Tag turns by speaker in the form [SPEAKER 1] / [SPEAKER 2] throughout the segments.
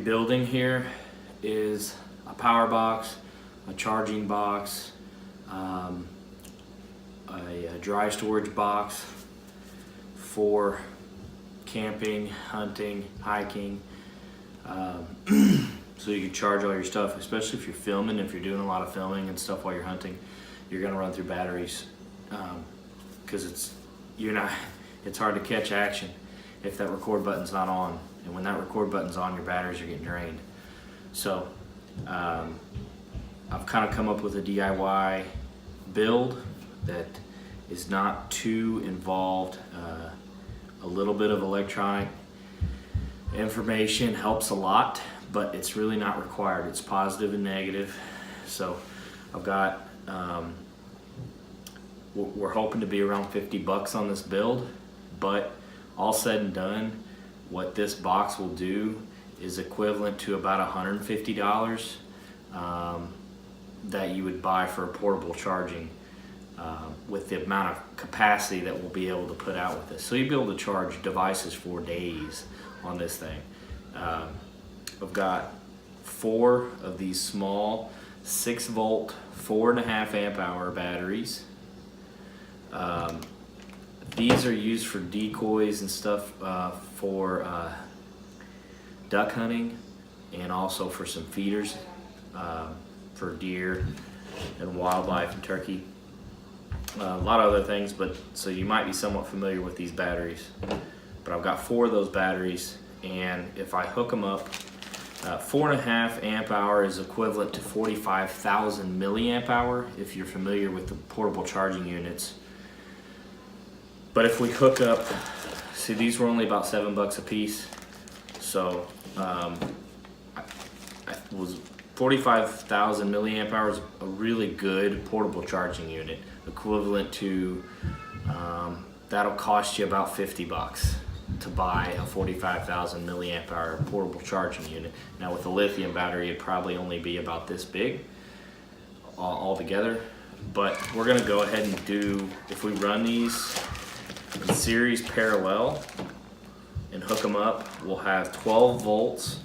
[SPEAKER 1] building here is a power box, a charging box, a dry storage box for camping, hunting, hiking, so you can charge all your stuff, especially if you're filming. If you're doing a lot of filming and stuff while you're hunting, you're gonna run through batteries, because it's hard to catch action if that record button's not on, and when that record button's on, your batteries are getting drained. So I've kind of come up with a DIY build that is not too involved. A little bit of electronic information helps a lot, but it's really not required. It's positive and negative. So I've got, we're hoping to be around 50 bucks on this build, but all said and done, what this box will do is equivalent to about $150 that you would buy for a portable charging, with the amount of capacity that we'll be able to put out with this. So you'll be able to charge devices for days on this thing. I've got 4 of these small 6-volt, 4.5 amp hour batteries. These are used for decoys and stuff, for duck hunting, and also for some feeders for deer and wildlife and turkey. A lot of other things, but so you might be somewhat familiar with these batteries. But I've got 4 of those batteries, and if I hook them up, 4.5 amp hour is equivalent to 45,000 milliamp hour if you're familiar with the portable charging units. But if we hook up, see, these were only about $7 a piece, so it was 45,000 milliamp hours, a really good portable charging unit, equivalent to, that'll cost you about 50 bucks to buy a 45,000 milliamp hour portable charging unit. Now with a lithium battery, it'd probably only be about this big altogether, but we're gonna go ahead and do, if we run these in series parallel and hook them up, we'll have 12 volts,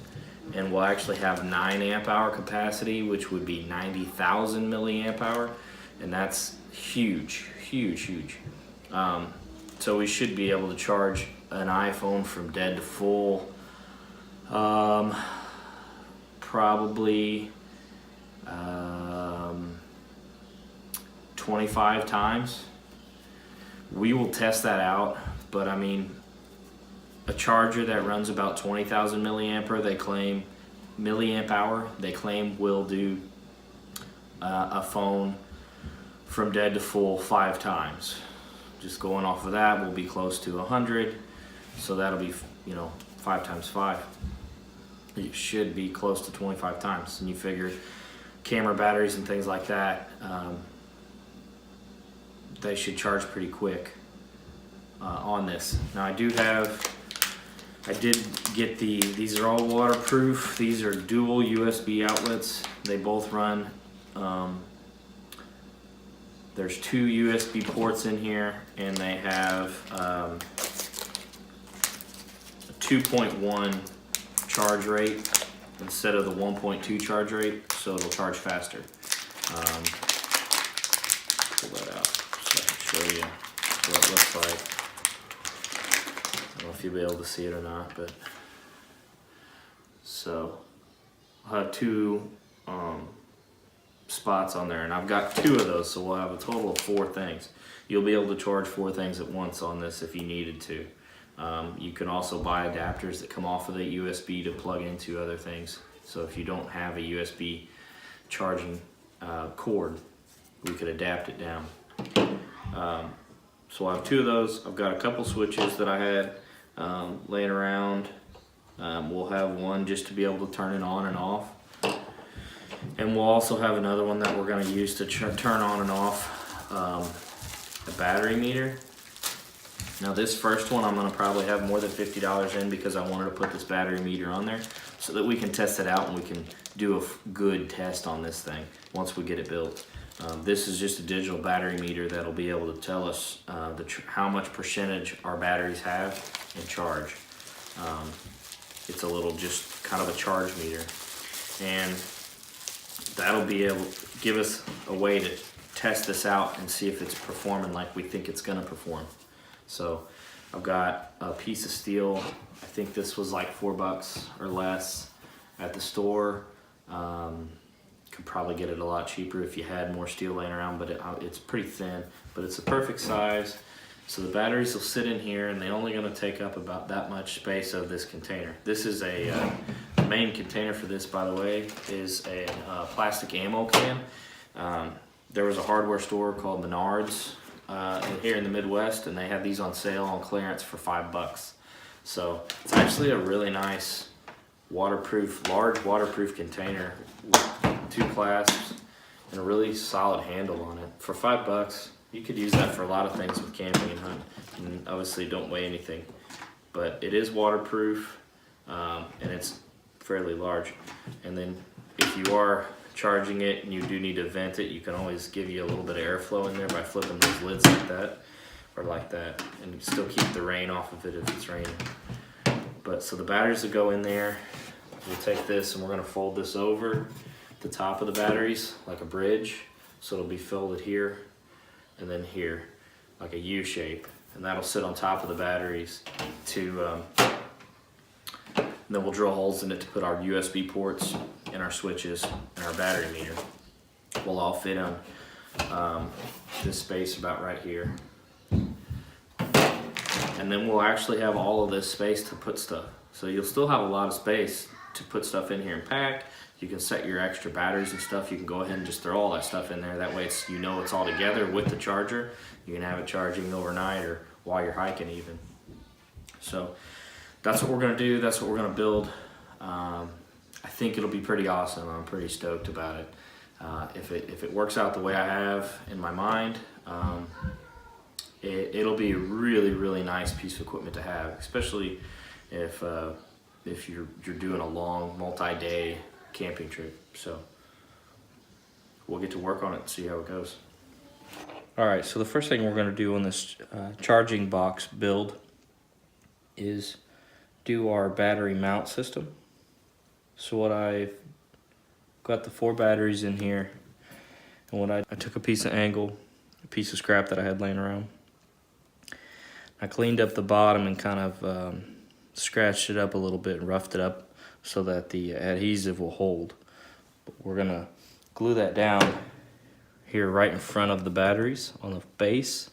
[SPEAKER 1] and we'll actually have 9 amp hour capacity, which would be 90,000 milliamp hour, and that's huge, huge, huge. So we should be able to charge an iPhone from dead to full, probably 25 times. We will test that out, but I mean, a charger that runs about 20,000 milliamp hour, they claim will do a phone from dead to full 5 times. Just going off of that, we'll be close to 100. So that'll be, 5 times 5. It should be close to 25 times. And you figure camera batteries and things like that, they should charge pretty quick on this. Now I did get these are all waterproof. These are dual USB outlets. They both run, there's 2 USB ports in here, and they have a 2.1 charge rate instead of the 1.2 charge rate, so it'll charge faster. Pull that out so I can show you what it looks like. I don't know if you'll be able to see it or not, but so I'll have 2 spots on there, and I've got 2 of those, so we'll have a total of 4 things. You'll be able to charge 4 things at once on this if you needed to. You can also buy adapters that come off of the USB to plug into other things. So if you don't have a USB charging cord, we could adapt it down. So I have 2 of those. I've got a couple switches that I had laying around. We'll have one just to be able to turn it on and off. And we'll also have another one that we're going to use to turn on and off a battery meter. Now this first one I'm going to probably have more than $50 in, because I wanted to put this battery meter on there so that we can test it out and we can do a good test on this thing once we get it built. This is just a digital battery meter that'll be able to tell us how much percentage our batteries have in charge. it's a little just kind of a charge meter, and that'll be able to give us a way to test this out and see if it's performing like we think it's gonna perform. So I've got a piece of steel. I think this was like $4 or less at the store. Could probably get it a lot cheaper if you had more steel laying around, but it's pretty thin, but it's a perfect size. So the batteries will sit in here, and they're only going to take up about that much space of this container. This is the main container for this, by the way, is a plastic ammo can. There was a hardware store called Menards here in the Midwest, and they had these on sale on clearance for $5. So it's actually a really nice waterproof, large waterproof container with 2 clasps and a really solid handle on it. For $5, you could use that for a lot of things with camping and hunting, and obviously don't weigh anything. But it is waterproof, and it's fairly large. And then if you are charging it and you do need to vent it, you can always give you a little bit of airflow in there by flipping those lids like that, or like that, and still keep the rain off of it if it's raining. But so the batteries will go in there. We'll take this and we're gonna fold this over the top of the batteries like a bridge. So it'll be folded here and then here, like a U shape. And that'll sit on top of the batteries and then we'll drill holes in it to put our USB ports and our switches and our battery meter. Will all fit on this space about right here. And then we'll actually have all of this space to put stuff. So you'll still have a lot of space to put stuff in here and pack. You can set your extra batteries and stuff. You can go ahead and just throw all that stuff in there. That way it's, you know, it's all together with the charger. You can have it charging overnight or while you're hiking even. So that's what we're gonna do. That's what we're gonna build. I think it'll be pretty awesome. I'm pretty stoked about it. If it works out the way I have in my mind, it'll be a really, really nice piece of equipment to have, especially if you're doing a long multi-day camping trip. So we'll get to work on it and see how it goes. All right, so the first thing we're going to do on this charging box build is do our battery mount system. So what I've got the 4 batteries in here, and what I took a piece of angle, a piece of scrap that I had laying around. I cleaned up the bottom and kind of scratched it up a little bit and roughed it up so that the adhesive will hold. But we're gonna glue that down here right in front of the batteries on the base.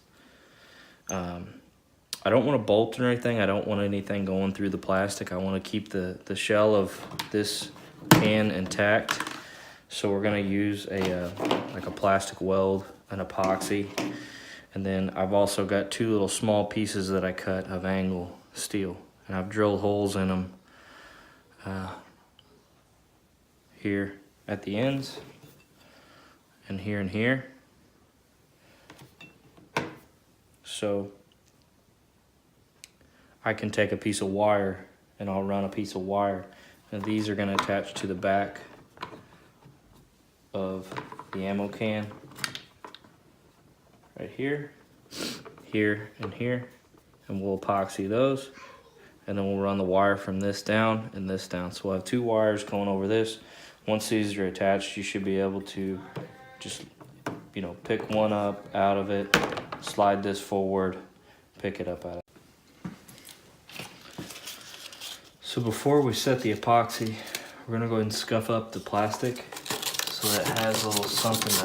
[SPEAKER 1] I don't want to bolt or anything. I don't want anything going through the plastic. I want to keep the shell of this can intact. So we're gonna use like a plastic weld, an epoxy. And then I've also got 2 little small pieces that I cut of angle steel. And I've drilled holes in them here at the ends and here. So I can take a piece of wire and I'll run a piece of wire. And these are going to attach to the back of the ammo can. Right here, here, and here, and we'll epoxy those, and then we'll run the wire from this down and this down. So we'll have 2 wires going over this. Once these are attached, you should be able to just, you know, pick one up out of it, slide this forward, pick it up out of it. So before we set the epoxy, we're gonna go ahead and scuff up the plastic so that it has a little something to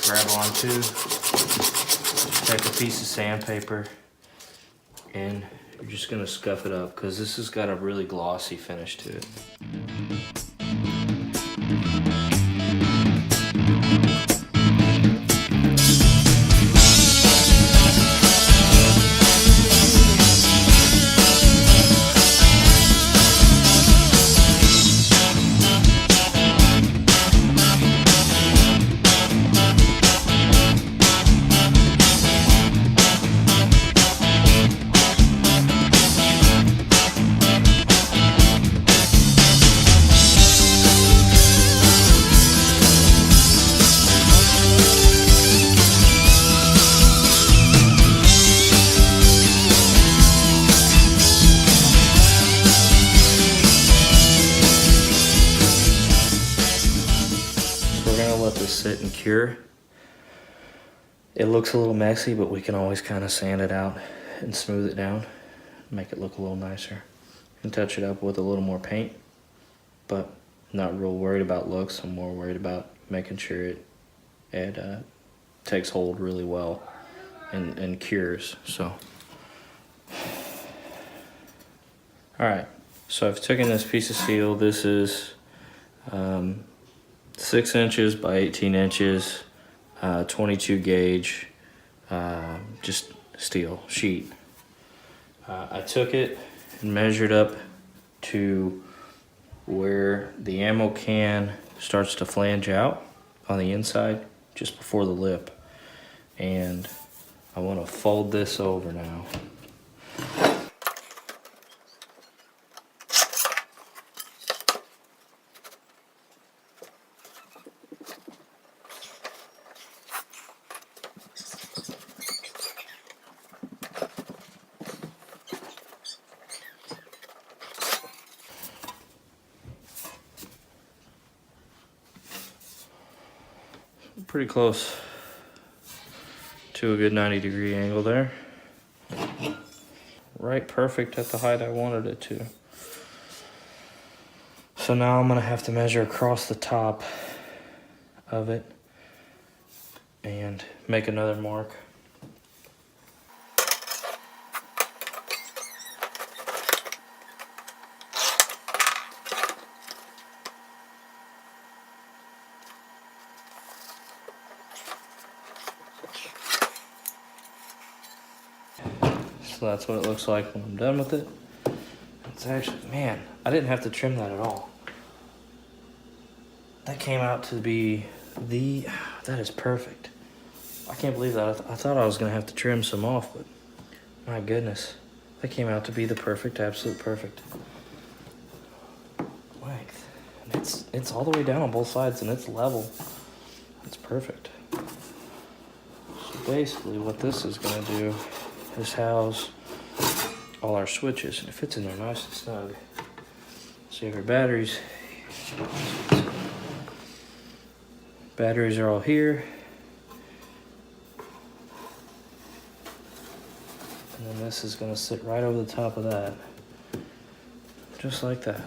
[SPEAKER 1] grab onto. Take a piece of sandpaper and you're just gonna scuff it up because this has got a really glossy finish to it. to sit and cure. It looks a little messy, but we can always kind of sand it out and smooth it down, make it look a little nicer, and touch it up with a little more paint. But not real worried about looks. I'm more worried about making sure it takes hold really well and cures. So, all right. So I've taken this piece of steel. This is 6 inches by 18 inches, 22 gauge, just steel sheet. I took it and measured up to where the ammo can starts to flange out on the inside, just before the lip. And I want to fold this over now. Pretty close to a good 90-degree angle there. Right perfect at the height I wanted it to. So now I'm gonna have to measure across the top of it and make another mark. So that's what it looks like when I'm done with it. It's actually, man, I didn't have to trim that at all. That came out to be that is perfect. I can't believe that. I thought I was gonna have to trim some off, but my goodness, that came out to be the perfect, absolute perfect length. And it's all the way down on both sides and it's level. It's perfect. So basically what this is gonna do is house all our switches, and it fits in there nice and snug. So you have your batteries. Batteries are all here. And then this is gonna sit right over the top of that. Just like that.